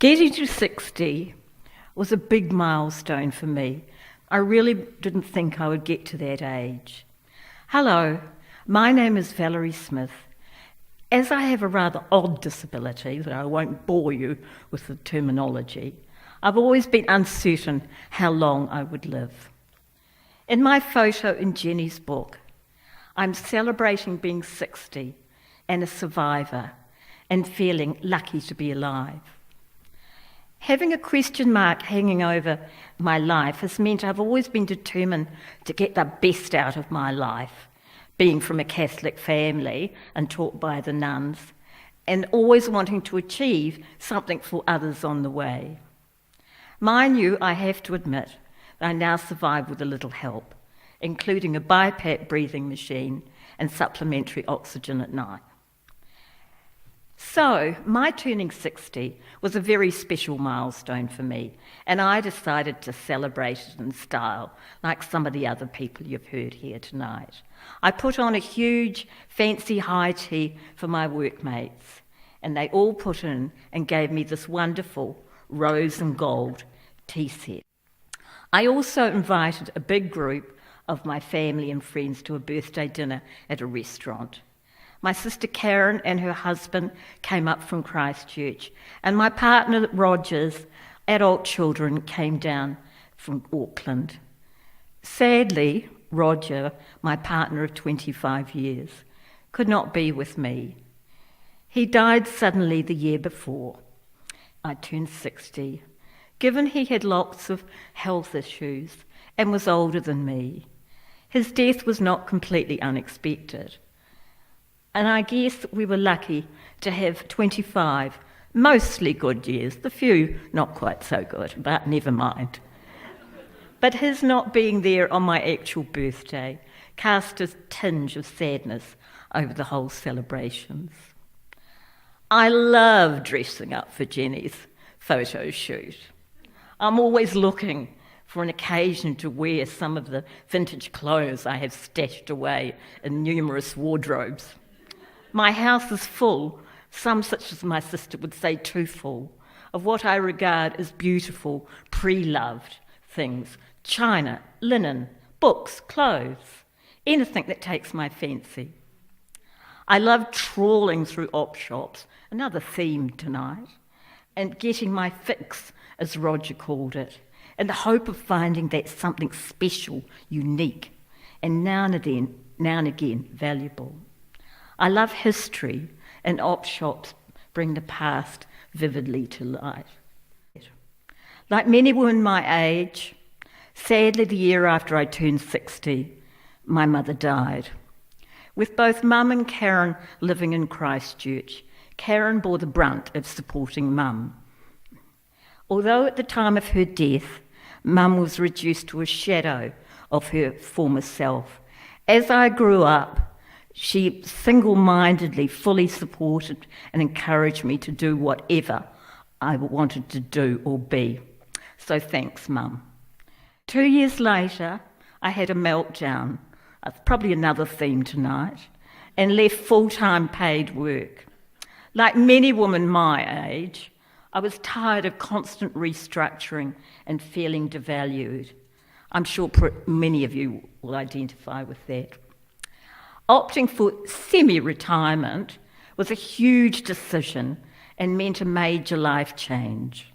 Getting to 60 was a big milestone for me. I really didn't think I would get to that age. Hello, my name is Valerie Smith. As I have a rather odd disability, that I won't bore you with the terminology, I've always been uncertain how long I would live. In my photo in Jenny's book, I'm celebrating being 60 and a survivor and feeling lucky to be alive. Having a question mark hanging over my life has meant I've always been determined to get the best out of my life, being from a Catholic family and taught by the nuns, and always wanting to achieve something for others on the way. Mind you, I have to admit that I now survive with a little help, including a BiPAP breathing machine and supplementary oxygen at night. So, my turning 60 was a very special milestone for me, and I decided to celebrate it in style, like some of the other people you've heard here tonight. I put on a huge, fancy high tea for my workmates, and they all put in and gave me this wonderful rose and gold tea set. I also invited a big group of my family and friends to a birthday dinner at a restaurant. My sister Karen and her husband came up from Christchurch, and my partner Roger's adult children came down from Auckland. Sadly, Roger, my partner of 25 years, could not be with me. He died suddenly the year before I turned 60, given he had lots of health issues and was older than me. His death was not completely unexpected. And I guess we were lucky to have 25 mostly good years, the few not quite so good, but never mind. But his not being there on my actual birthday cast a tinge of sadness over the whole celebrations. I love dressing up for Jenny's photo shoot. I'm always looking for an occasion to wear some of the vintage clothes I have stashed away in numerous wardrobes. My house is full, some such as my sister would say too full, of what I regard as beautiful, pre-loved things: china, linen, books, clothes, anything that takes my fancy. I love trawling through op shops, another theme tonight, and getting my fix, as Roger called it, in the hope of finding that something special, unique, and now and again valuable. I love history, and op shops bring the past vividly to light. Like many women my age, sadly the year after I turned 60, my mother died. With both Mum and Karen living in Christchurch, Karen bore the brunt of supporting Mum. Although at the time of her death, Mum was reduced to a shadow of her former self, as I grew up, she single-mindedly fully supported and encouraged me to do whatever I wanted to do or be. So thanks, Mum. 2 years later, I had a meltdown, probably another theme tonight, and left full-time paid work. Like many women my age, I was tired of constant restructuring and feeling devalued. I'm sure many of you will identify with that. Opting for semi-retirement was a huge decision and meant a major life change.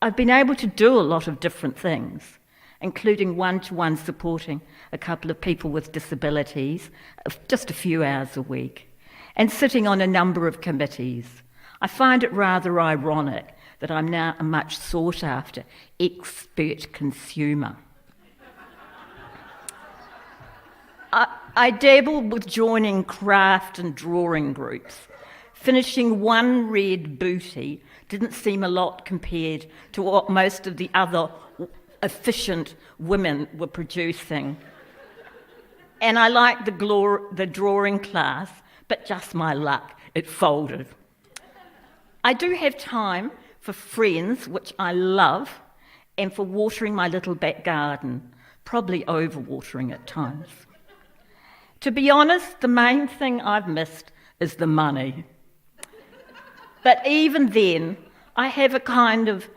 I've been able to do a lot of different things, including one-to-one supporting a couple of people with disabilities, just a few hours a week, and sitting on a number of committees. I find it rather ironic that I'm now a much sought-after expert consumer. I dabbled with joining craft and drawing groups. Finishing one red booty didn't seem a lot compared to what most of the other efficient women were producing. And I liked the drawing class, but just my luck, it folded. I do have time for friends, which I love, and for watering my little back garden, probably overwatering at times. To be honest, the main thing I've missed is the money. But even then, I have a kind of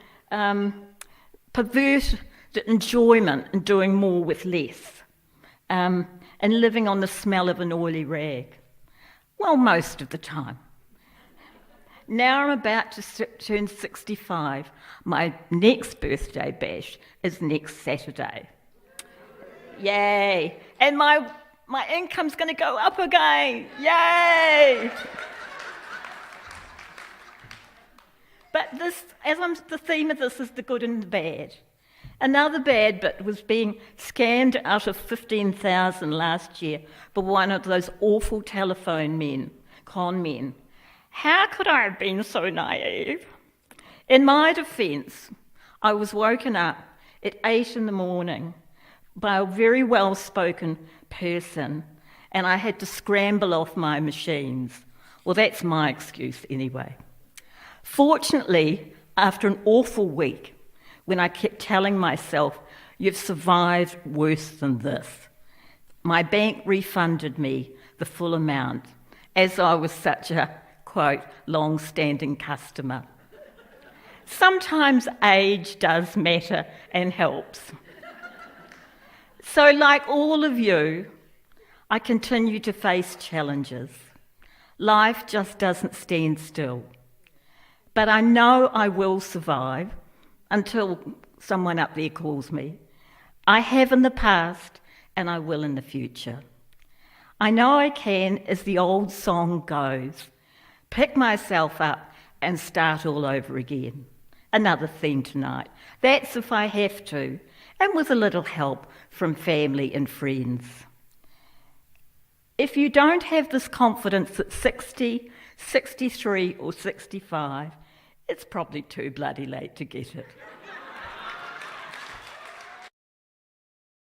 perverted enjoyment in doing more with less, and living on the smell of an oily rag. Well, most of the time. Now I'm about to turn 65. My next birthday bash is next Saturday. Yay! And my income's going to go up again. Yay! But this, the theme of this is the good and the bad. Another bad bit was being scanned out of 15,000 last year by one of those awful telephone men, con men. How could I have been so naive? In my defence, I was woken up at 8 in the morning by a very well-spoken person, and I had to scramble off my machines. Well, that's my excuse anyway. Fortunately, after an awful week, when I kept telling myself, you've survived worse than this, my bank refunded me the full amount, as I was such a, quote, long-standing customer. Sometimes age does matter and helps. So, like all of you, I continue to face challenges. Life just doesn't stand still. But I know I will survive until someone up there calls me. I have in the past, and I will in the future. I know I can, as the old song goes, pick myself up and start all over again. Another theme tonight. That's if I have to, and with a little help from family and friends. If you don't have this confidence at 60, 63 or 65, it's probably too bloody late to get it.